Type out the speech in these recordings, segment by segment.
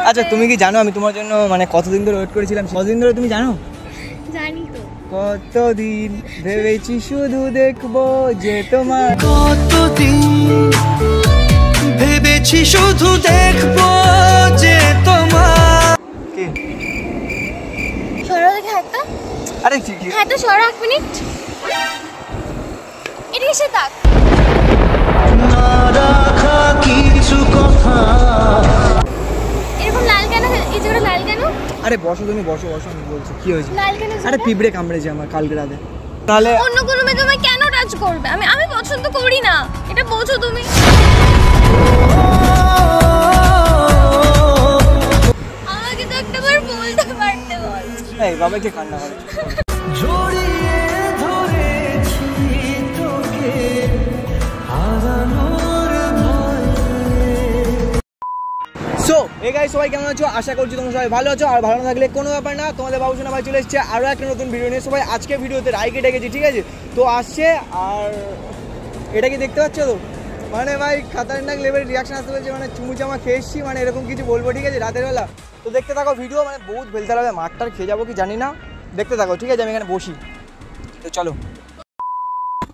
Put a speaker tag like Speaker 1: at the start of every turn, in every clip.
Speaker 1: আচ্ছা তুমি কি জানো আমি তোমার জন্য মানে কতদিন ধরে ওয়েট করেছিলাম? কতদিন ধরে তুমি জানো?
Speaker 2: জানি তো।
Speaker 1: কতদিন ভেবেছি শুধু দেখবো যে তোমার,
Speaker 3: কতদিন ভেবেছি শুধু দেখবো যে তোমার।
Speaker 1: কি
Speaker 2: সরো দেখে একটা।
Speaker 1: আরে ঠিক
Speaker 2: হ্যাঁ তো সরো 1 মিনিট। এটা কিসে দাগ?
Speaker 3: না রাখা কিছু কথা।
Speaker 2: এরকম লাল কেন? এই জায়গাটা লাল কেন?
Speaker 1: আরে বসো তুমি, বসো বসো, আমি বলছি কি হয়েছে।
Speaker 2: লাল কেন?
Speaker 1: আরে পিঁপড়ে কামড়েছে আমার কালকে রাতে। তাহলে
Speaker 2: অন্য কোনো মেয়ে তোমায় কেন টাচ করবে? আমি পছন্দ করি না, এটা বোঝো তুমি। আমাকে তো একটাবার বলতে পারতে বল।
Speaker 1: এই বাবাকে কান্না করে।
Speaker 3: জড়িয়ে ধরেছি তোকে হারানোর ভয়ে।
Speaker 1: সো এই গাইস সবাই কেমন আছো? আশা করছি তোমরা সবাই ভালো আছো। আর ভালো না থাকলে কোনো ব্যাপার না, তোমাদের বাবুসোনা ভাই চলে এসেছে আরও একটা নতুন ভিডিও নিয়ে। সবাই আজকে ভিডিওতে রাইকে ডেকেছি, ঠিক আছে? তো আসছে, আর এটা কি দেখতে পাচ্ছ তো, মানে ভাই খাতারনাক লেভেল রিয়াকশন আসতে বলছে, মানে চুমুচামা খেয়ে এসছি, মানে এরকম কিছু বলবো, ঠিক আছে, রাতের বেলা। তো দেখতে থাকো ভিডিও, মানে বহুত ভেলতে হবে, মাঠটার খেয়ে যাবো কি জানি না, দেখতে থাকো, ঠিক আছে? আমি এখানে বসি, তো চলো।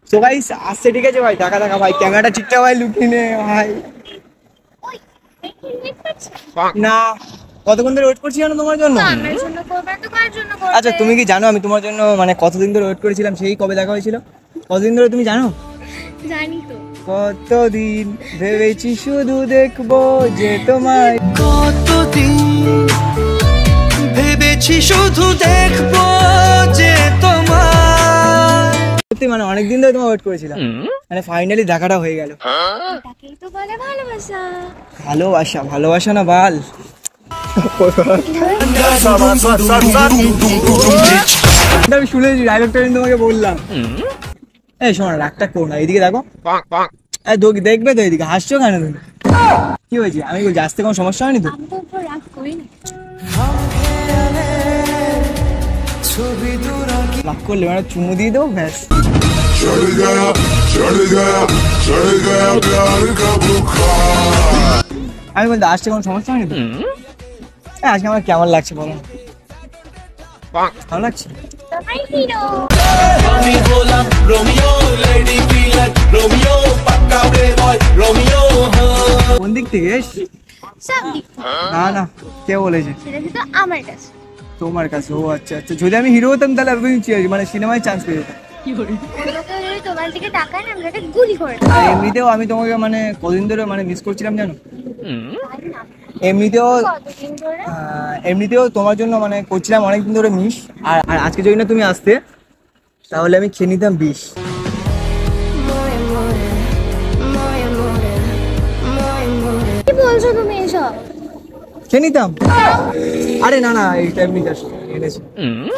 Speaker 1: সো গাইস আসছে, ঠিক আছে ভাই, দেখা ভাই, ক্যামেরাটা ঠিকঠাক ভাই লুকিয়ে নে ভাই। না কতক্ষণ ধরে ওয়েট করছি জানো তোমার জন্য?
Speaker 2: আমার জন্য করবে তো কার জন্য করবে?
Speaker 1: আচ্ছা তুমি কি জানো আমি তোমার জন্য মানে কতদিন ধরে ওয়েট করেছিলাম? সেই কবে দেখা হয়েছিল? কতদিন ধরে তুমি জানো?
Speaker 2: জানি তো।
Speaker 1: কতদিন ভেবেছি শুধু দেখবো যে তোমার,
Speaker 3: কতদিন ভেবেছি শুধু দেখবো যে তোমার।
Speaker 1: সত্যি মানে অনেকদিন ধরে তোমার ওয়েট করেছিলাম, মানে ফাইনালি দেখাটা হয়ে গেল।
Speaker 2: এটাকেই তো বলে ভালোবাসা।
Speaker 1: ভালোবাসা? ভালোবাসা না বাল। আমি শুনেছি ডায়লগটা, আমি তোমাকে বললাম। এই শোনো রাগটা করো না, এইদিকে দেখো, দেখবে তো এইদিকে, হাসছো কেন তুমি? কি হয়েছে? আমি বলছি আসতে কোনো সমস্যা হয়নি তো?
Speaker 2: আমি তো উপর রাগ করি না।
Speaker 1: রাগ করলে মানে চুমু দিয়ে দেবো, ব্যাস। আমি বলতে আসতে কোনো সমস্যা হয়নি তো? আজকে আমার কেমন লাগছে বলো? ভালো লাগছে?
Speaker 2: তোমার হিরো।
Speaker 3: আমি গোলাম রোমিও, লেডি ফিলার রোমিও, পাক্কা প্লেবয় রোমিও।
Speaker 1: কোন দিক থেকে?
Speaker 2: সব দিক।
Speaker 1: না না, কে বলেছে?
Speaker 2: সেটা কিন্তু আমার কাছে।
Speaker 1: তোমার কাছে? ও আচ্ছা আচ্ছা, যদি আমি হিরো হতাম তাহলে আমি মানে সিনেমায় চান্স পেয়ে যেতাম।
Speaker 2: অন্য কেউ যদি তোমার দিকে তাকায় না, আমরা একটা গুলি করে দেব।
Speaker 1: আর এমনিতেও আমি তোমাকে মানে কদিন ধরে মানে মিস করছিলাম জানো?
Speaker 2: তাই না? কতদিন ধরে?
Speaker 1: এমনিতেও তোমার জন্য মানে করছিলাম অনেকদিন ধরে মিস। আর আর আজকে যদি না তুমি আসতে, তাহলে আমি খেয়ে নিতাম বিষ।
Speaker 2: কি বলছো তুমি এসব?
Speaker 1: খেয়ে নিতাম। আরে না না, এইটা এমনি just এনেছি,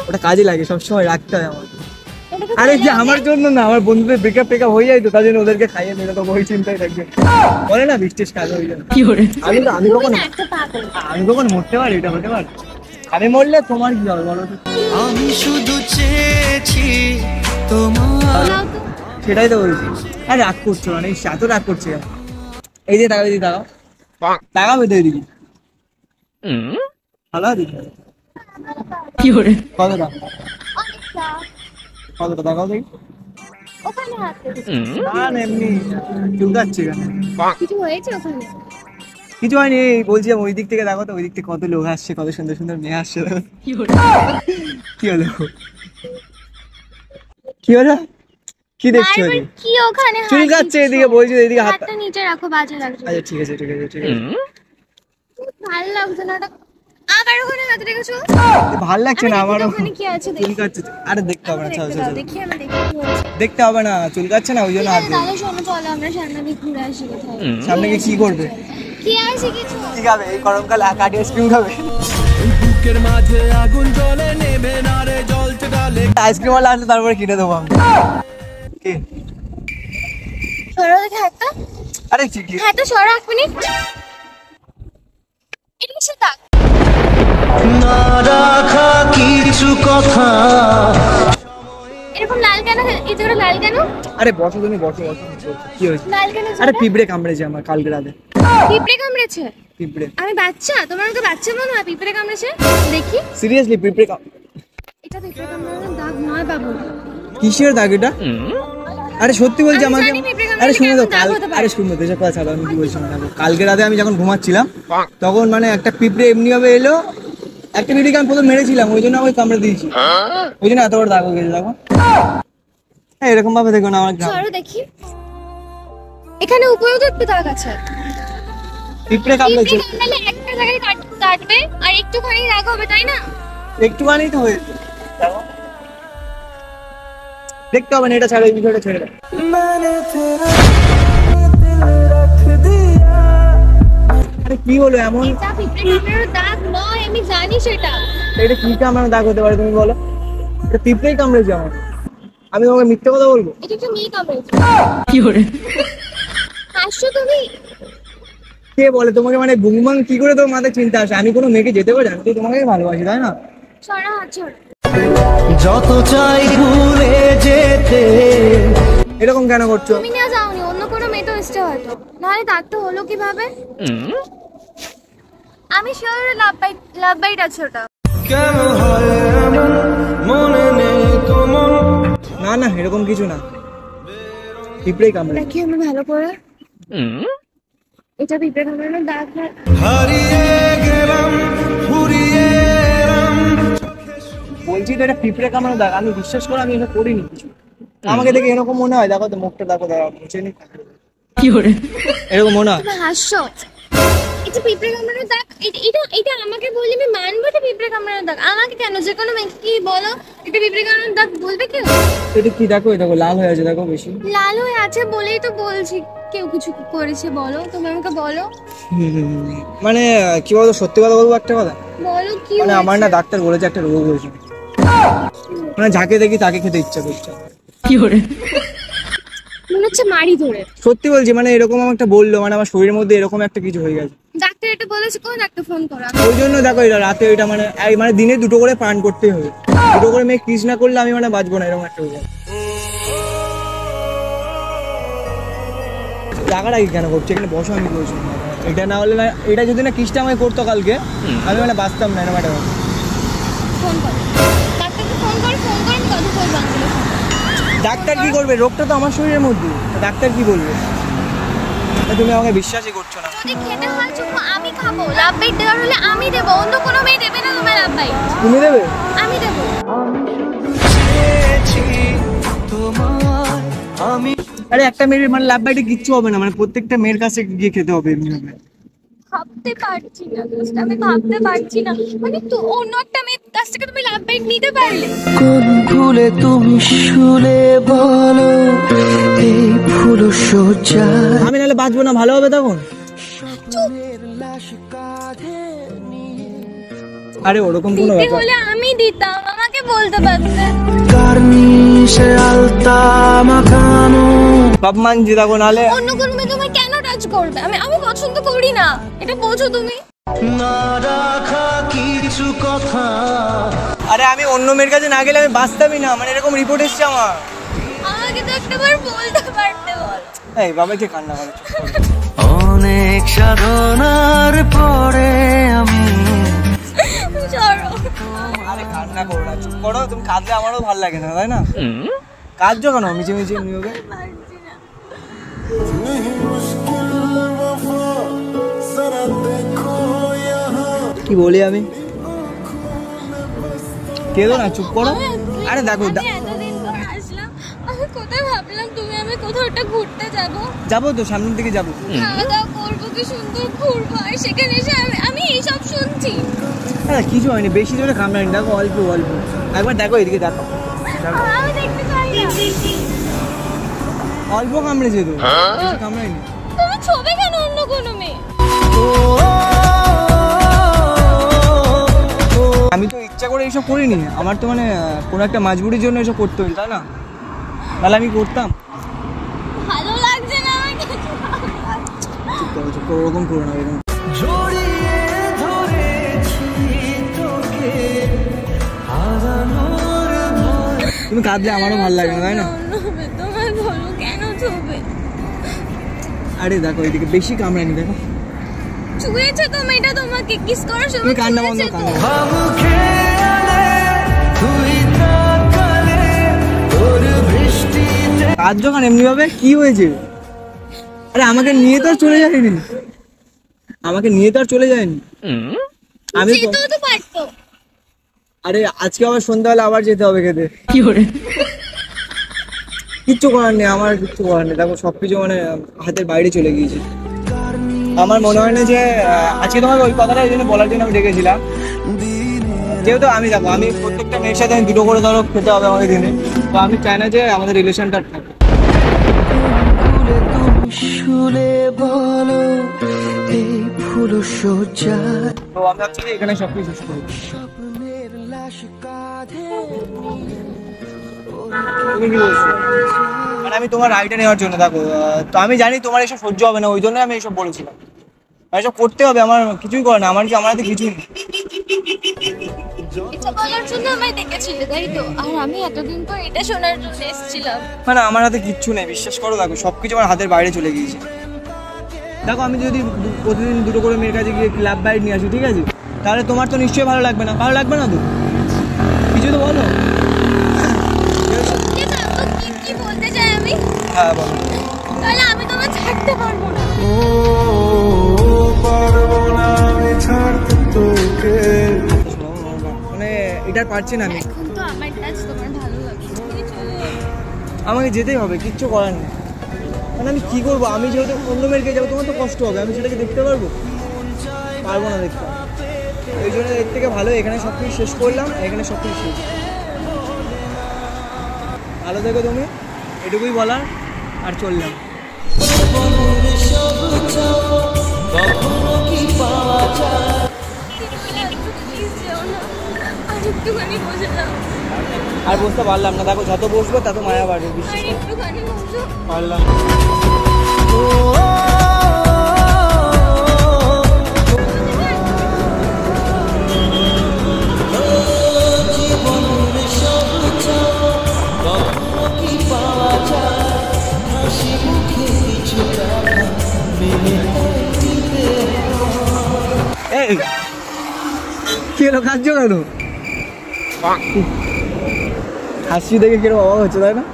Speaker 1: ওটা কাজে লাগে, সবসময় রাখতে হয় আমার।
Speaker 2: এটাকে
Speaker 1: আরে যে
Speaker 2: বলে
Speaker 1: আমার জন্য না, আমার বন্ধুদের ব্রেকআপ টেকআপ হয়ে যায় তো, তার জন্য ওদেরকে খাইয়ে নিলে তো ওই চিন্তায় থাকবে, বলে না বৃষ্টির কাজ হয়ে যায়। আমি কখন
Speaker 2: না, একটা পাগল।
Speaker 1: আমি কখন মরতে পারি? এটা হতে পারে? আমি মরলে তোমার কি হবে বলো তো?
Speaker 3: আমি শুধু চেয়েছি তোমার।
Speaker 2: বলাও তো।
Speaker 1: সেটাই তো বলছি। আরে রাগ করছো মানে এত রাগ করছে কেন? এই যে টাকা দিদি টাকা টাকা পেতে দিদি ভালো দিদি
Speaker 2: কি করে?
Speaker 1: কতটা?
Speaker 2: অনেকটা।
Speaker 1: কতটা টাকাও দেখি?
Speaker 2: ওখানে হাতে।
Speaker 1: না না এমনি চুলকাচ্ছে কেন?
Speaker 2: কিছু হয়েছে ওখানে?
Speaker 1: কিছু হয়নি, এই বলছিলাম ওই দিক থেকে দেখো তো, ওই দিক থেকে কত লোক আসছে, কত সুন্দর সুন্দর মেয়ে আসছে। কি হলো? কি হলো? কি দেখছো?
Speaker 2: বারবার কি ওখানে হাত
Speaker 1: চুলকাচ্ছে
Speaker 2: দিচ্ছ?
Speaker 1: এদিকে, বলছি এদিকে হাত।
Speaker 2: হাতটা নিচে রাখো, বাজে লাগছে।
Speaker 1: আচ্ছা ঠিক আছে ঠিক আছে ঠিক আছে।
Speaker 2: ভালো লাগছে না এটা। আবার ওখানে হাত রেখেছো?
Speaker 1: ভাল লাগছে না আমারও,
Speaker 2: ওখানে কি আছে দেখি।
Speaker 1: চুলকাচ্ছে। আরে দেখতে হবে না, চলো চলো,
Speaker 2: দেখি আমি দেখি কি হচ্ছে।
Speaker 1: দেখতে হবে না, চুলকাচ্ছে না ওই জন্য হাত দিই।
Speaker 2: তাহলে শোনো, চলো আমরা সামনে দিকে ঘুরে আসি কোথাও।
Speaker 1: সামনে গিয়ে কি করবে?
Speaker 2: কি আছে কিছু?
Speaker 1: কি খাবে? এই গরমকালে কাঠি আইসক্রিম খাবে?
Speaker 3: বুকের মাঝে আগুন জ্বলে, নেভে না রে জ্বলতে ডালে।
Speaker 1: আইসক্রিম ওয়ালা আসলে তারপরে কিনে দেবো আমি। কি?
Speaker 2: সরো দেখে একটা।
Speaker 1: আরে ঠিক
Speaker 2: হ্যাঁ তো সরো 1 মিনিট। এটা কিসে দাগ?
Speaker 3: না রাখা কিছু কথা।
Speaker 2: এরকম লাল কেন? এই জায়গাটা লাল কেন?
Speaker 1: আরে বসো তুমি, বসো বসো। কি হয়েছে?
Speaker 2: লাল কেন?
Speaker 1: আরে পিঁপড়ে কামড়েছে আমার কালকে রাতে।
Speaker 2: পিঁপড়ে কামড়েছে?
Speaker 1: পিঁপড়ে।
Speaker 2: আমি বাচ্চা, তোমার আমাকে বাচ্চা মনে হয়? পিঁপড়ে কামড়েছে দেখি।
Speaker 1: সিরিয়াসলি পিঁপড়ে
Speaker 2: এটা পিঁপড়ে কামড়ানোর দাগ নয় বাবু।
Speaker 1: কিসের দাগ এটা? আরে সত্যি বলছি
Speaker 2: আমি
Speaker 1: আমাকে।
Speaker 2: জানি পিঁপড়ে কামড়ালে
Speaker 1: আরে শুনে তো
Speaker 2: কেমন দাগ হতে পারে।
Speaker 1: আরে শুনে তো এসব কথা ছাড়ো, আমি কি বলছি না, কালকে রাতে আমি যখন ঘুমাচ্ছিলাম তখন মানে একটা পিঁপড়ে এমনি ভাবে এলো, একটা পিঁপড়েকে আমি প্রথম মেরেছিলাম, ওই জন্য আমাকে কামড়ে দিয়েছি, ওই জন্য এত বড় দাগ হয়ে গেছে। দেখো হ্যাঁ, এরকম ভাবে দেখো না আমার
Speaker 2: চলো দেখি, এখানে উপরেও তো একটু দাগ আছে।
Speaker 1: পিঁপড়ে কামড়েছে।
Speaker 2: পিঁপড়ে কামড়ালে একটা জায়গায় কাটবে আর একটুখানি দাগ হবে, তাই না?
Speaker 1: একটুখানি তো হয়েছে। দেখো দেখতে হবে না, এটা ছাড়ো, এই বিষয়টা ছেড়ে দাও। আরে কি হলো এমন?
Speaker 2: এটা পিঁপড়ে কামড়ানোর দাগ নয়, আমি জানি সেটা।
Speaker 1: এটা কি কামড়ানোর দাগ হতে পারে তুমি বলো? এটা পিঁপড়েই কামড়েছে আমার, আমি তোমাকে মিথ্যে কথা বলবো?
Speaker 2: এটা একটা মেয়ে কামড়েছে। কি করে হাসছো তুমি?
Speaker 1: কে বলে তোমাকে? মানে বুমবাং কি করে তোমার মাথায় চিন্তা আসে? আমি কোনো মেয়েকে যেতে পারি? আমি তো তোমাকে ভালোবাসি, তাই না?
Speaker 2: ছড়া হাত ছড়া।
Speaker 3: যত চাই ভুলে যেতে
Speaker 1: এরকম কেন করছো?
Speaker 2: তুমি না যাওনি, অন্য কোনো মেয়ে তো এসছে হয়তো, নাহলে দাগ তো হলো কিভাবে? আমি শিওর লাভ বাইট আছে ওটা।
Speaker 3: কেন হয় এমন, মনে নেই তোমার?
Speaker 1: না না, এরকম কিছু না, পিঁপড়েই কামড়ে।
Speaker 2: দেখি আমি ভালো করে। এটা পিঁপড়ে কামড়ানোর দাগ না।
Speaker 3: হারিয়ে গেলাম, ফুরিয়ে এলাম।
Speaker 1: বলছি তো এটা পিঁপড়ে কামড়ানোর দাগ, আমি বিশ্বাস করো আমি এটা করিনি কিছু। আমাকে দেখে এরকম মনে হয়, দেখো তো মুখটা, দেখো দেখো মুছে নি কি করে এরকম মনে হয়?
Speaker 2: তুমি হাসছো। এটা পিঁপড়ে কামড়ানোর দাগ। এটা আমাকে বললে আমি মানবো এটা পিঁপড়ে কামড়ানোর দাগ? আমাকে কেন, যে কোনো মেয়েকে কি বলো এটা পিঁপড়ে কামড়ানোর দাগ বলবে কেউ?
Speaker 1: এটা কি দেখো, এই দেখো লাল হয়ে আছে, দেখো বেশি
Speaker 2: লাল হয়ে আছে বলেই তো বলছি। কেউ কিছু করেছে বলো, তুমি আমাকে বলো।
Speaker 1: মানে কি বলতো, সত্যি কথা বলবো একটা কথা,
Speaker 2: বলো কি
Speaker 1: মানে আমার না
Speaker 2: হয়েছে?
Speaker 1: ডাক্তার বলেছে একটা রোগ হয়েছে, মানে যাকে দেখি তাকে খেতে ইচ্ছা করছে।
Speaker 2: মনে হচ্ছে মারি ধরে।
Speaker 1: সত্যি বলছি, মানে এরকম একটা বললো, মানে আমার শরীরের মধ্যে এরকম একটা কিছু হয়ে গেছে।
Speaker 2: ডাক্তার এটা বলেছে, কোন ডাক্তার ফোন করা?
Speaker 1: ওই জন্য দেখো এটা রাতে এটা মানে মানে দিনে 2টো করে পান করতেই হবে, 2টো করে মেয়ে কিস না করলে আমি মানে বাঁচবো না, এরকম একটা হয়ে যাবে। রাগারাগি কেন করছে? এখানে বসো, আমি বলছি এটা না হলে না, এটা যদি না কিসটা আমাকে করতো কালকে, আমি মানে বাঁচতাম না, এরকম একটা কথা।
Speaker 2: ফোন কর ডাক্তারকে, ফোন করে আমি কথা বলবো।
Speaker 1: ডাক্তার কি করবে? রোগটা তো আমার শরীরের মধ্যে, ডাক্তার কি বলবে? তুমি আমাকে বিশ্বাসই করছো না।
Speaker 2: যদি খেতে হয় চুপো, আমি খাবো। লাভ বাইট দেওয়ার হলে আমি দেবো, অন্য কোনো মেয়ে দেবে না তোমার লাভ বাইট।
Speaker 1: তুমি দেবে?
Speaker 2: আমি দেবো।
Speaker 1: আরে একটা মেয়ের মানে লাভ বাইটে কিচ্ছু হবে না, মানে প্রত্যেকটা মেয়ের কাছে গিয়ে খেতে হবে এমনি হবে।
Speaker 2: ভাবতে পারছি না দোস্ত, আমি ভাবতে পারছি না, মানে তো অন্য একটা মেয়ের কাছ থেকে তুমি লাভ বাইট নিতে পারলে?
Speaker 3: কোন ভুলে তুমি শুলে বলো, এই ভুল সোজা।
Speaker 1: আমি নাহলে বাঁচবো না, ভালো হবে তখন। আরে ওরকম কোনো
Speaker 2: দিতে
Speaker 1: ব্যাপার।
Speaker 2: হলে আমি দিতাম, আমাকে বলতে পারতে।
Speaker 3: Carnice alta macano.
Speaker 1: বাপ মানছি দেখো, নাহলে
Speaker 2: অন্য কোনো মেয়ে তোমায় কেন টাচ করবে? আমি পছন্দ করি না, এটা বোঝো তুমি।
Speaker 3: না রাখা কিছু কথা।
Speaker 1: আরে আমি অন্য মেয়ের কাছে না গেলে আমি বাঁচতামই না, মানে এরকম রিপোর্ট এসছে আমার।
Speaker 2: আমাকে তো একটাবার বলতে পারতে বল।
Speaker 1: এই বাবাকে কান্না করে
Speaker 3: অনেক সাধনার পরে আমি
Speaker 2: চলো।
Speaker 1: আরে কান্না করো না, চুপ করো, তুমি কাঁদলে আমারও ভালো লাগে না, তাই না? কাঁদছো কেন মিছে মিছে নিয়োগে?
Speaker 2: পারছি না।
Speaker 1: কি বলি আমি? কেঁদো না, চুপ করো। আরে দেখো
Speaker 2: আমি এতদিন পর আসলাম, আমি কোথায় ভাবলাম তুমি আমি কোথাও একটা ঘুরতে যাবো,
Speaker 1: যাবো তো, সামনের দিকে যাবো।
Speaker 2: খাওয়া দাওয়া করবো, কি সুন্দর ঘুরবো, আর সেখানে এসে আমি এইসব শুনছি।
Speaker 1: হ্যাঁ কিছু হয়নি, বেশি জোরে কামড়ানি, দেখো অল্প অল্প। একবার দেখো এদিকে, দেখো
Speaker 2: আমি দেখতে চাই না।
Speaker 1: অল্প কামড়েছে তো, বেশি কামড়ায়নি।
Speaker 2: তুমি ছবি কেন অন্য কোনো মেয়ে?
Speaker 1: আমি তো ইচ্ছা করে এইসব করিনি, আমার তো মানে কোনো একটা মাজবুরির জন্য এসব করতে হয়েছে, তাই না? তাহলে আমি করতাম।
Speaker 2: ভালো লাগছে না আমাকে।
Speaker 1: চুপ করো, ওরকম করো না, এরকম।
Speaker 3: জড়িয়ে ধরেছি তোকে হারানোর ভয়।
Speaker 1: তুমি কাঁদলে আমারও ভালো লাগে না, তাই না?
Speaker 2: অন্য মেয়ে, তোমায় বলো কেন ছবি?
Speaker 1: আরে দেখো এদিকে বেশি কামড়ায়নি, দেখো
Speaker 2: ছুঁয়েছে তো মেয়েটা তোমাকে কিস করার সময়
Speaker 1: তুমি কান্না বন্ধ
Speaker 2: ছুঁয়েছে তো।
Speaker 1: কাজ যখন এমনি ভাবে কি হয়েছে? আরে আমাকে নিয়ে তো আর চলে যায়নি, আমাকে নিয়ে তো আর চলে যায়নি। আমি তো
Speaker 2: যেতেও তো পারতো।
Speaker 1: আরে আজকে আবার সন্ধ্যাবেলা আবার যেতে হবে খেতে।
Speaker 4: কি করে?
Speaker 1: কিচ্ছু করার নেই, আমার কিচ্ছু করার নেই। দেখো সবকিছু মানে হাতের বাইরে চলে গিয়েছে। আমার মনে হয় না যে আজকে তোমাকে ওই কথাটা এই জন্য বলার জন্য আমি ডেকেছিলাম। যেহেতু আমি যাবো, আমি প্রত্যেকটা মেয়ের সাথে আমি দুটো করে ধরো খেতে হবে আমাকে দিনে, তো আমি চাই না যে আমাদের রিলেশনটা থাকে। তো আমি ভাবছি যে এখানে সবকিছু শেষ করি। তুমি কি বলছো? মানে আমি তোমার রাইটে নেওয়ার জন্য, দেখো তো আমি জানি তোমার এসব সহ্য হবে না, ওই জন্য আমি এসব বলেছিলাম। এসব করতে হবে, আমার কিছুই করে না, আমার হাতে কিছুই নেই।
Speaker 2: এটা বলার জন্য আমায় ডেকেছিলে তাই তো? আর আমি এতদিন পর এটা শোনার জন্য এসেছিলাম।
Speaker 1: মানে আমার হাতে কিচ্ছু নেই, বিশ্বাস করো। দেখো সবকিছু আমার হাতের বাইরে চলে গিয়েছে। দেখো আমি যদি প্রতিদিন দুটো করে মেয়ের কাছে গিয়ে ক্লাব বাইট নিয়ে আসি, ঠিক আছে, তাহলে তোমার তো নিশ্চয়ই ভালো লাগবে না। ভালো লাগবে না তো? কিছু তো বলো।
Speaker 2: কি বলতে চাই আমি?
Speaker 1: হ্যাঁ বলো।
Speaker 2: তাহলে আমি তোমায় ছাড়তে পারবো না।
Speaker 1: মানে এটা পারছি না আমি।
Speaker 2: এখন তো আমার টাচ তোমার ভালো লাগছে, তুমি চলে যাও।
Speaker 1: আমাকে যেতেই হবে, কিচ্ছু করার নেই। মানে আমি কি করবো? আমি যেহেতু অন্য মেয়েকে যাবো, তোমার তো কষ্ট হবে, আমি সেটাকে দেখতে পারবো না দেখতে। এই জন্য এর থেকে ভালো এখানে সব কিছু শেষ করলাম, এখানে সব কিছু শেষ। ভালো থেকো তুমি, এটুকুই বলার, আর চললাম।
Speaker 2: প্লিজ যেও না, আর একটুখানি বসে যাও।
Speaker 1: আর বসতে পারলাম না, দেখো যত বসবো তত মায়া বাড়বে, বিশ্বাস
Speaker 2: আর
Speaker 1: করো।
Speaker 2: একটুখানি বসো।
Speaker 1: পারলাম। এই কি হলো, কাঁদছো কেন? হাসি দেখে কিরকম অবাক হচ্ছে, তাই না?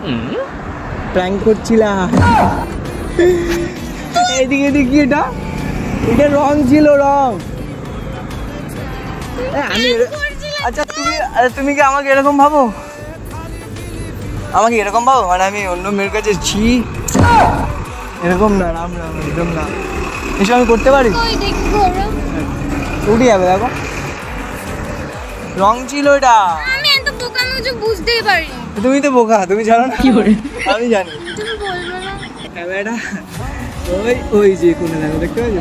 Speaker 1: প্র্যাঙ্ক করছিলাম। এইদিকে দেখি, এটা রং ছিল, রং। আমি আচ্ছা তুমি কি আমাকে এরকম ভাবো? আমাকে এরকম ভাবো মানে আমি অন্য মেয়ের কাছে এরকম না, রাম রাম, এরকম না। এসব আমি করতে পারি?
Speaker 2: কই দেখবো ওরা?
Speaker 1: উঠে যাবে, দেখো রং ছিল এটা।
Speaker 2: আমি এত বোকা, আমি কিছু বুঝতেই পারি।
Speaker 1: তুমি তো বোকা, তুমি জানো না?
Speaker 4: কি করে?
Speaker 1: আমি জানি।
Speaker 2: তুমি বলবে না?
Speaker 1: ক্যামেরাটা ওই যে কোনে, দেখো, দেখতে পাচ্ছ?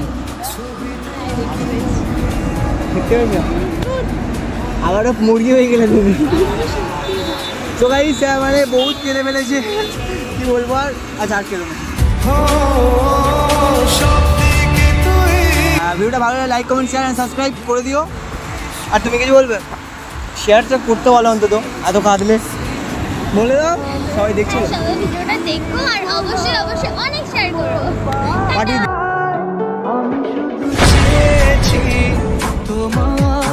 Speaker 1: দেখতে পাচ্ছ? আবারও মুরগি হয়ে গেলে তুমি। তো গাইস মানে বহুত কেঁদে ফেলেছে, কি বলবো আর। আচ্ছা আর কেঁদো না। ভিডিওটা ভালো লাগে লাইক কমেন্ট শেয়ার সাবস্ক্রাইব করে দিও। আর তুমি কিছু বলবে? শেয়ারটা করতে বলো অন্তত, এত কাঁদলে বলে দাও, সবাই দেখছো।
Speaker 2: সবাই ভিডিওটা দেখো আর অবশ্যই অনেক শেয়ার করো।
Speaker 1: পাঠিয়ে
Speaker 3: তোমার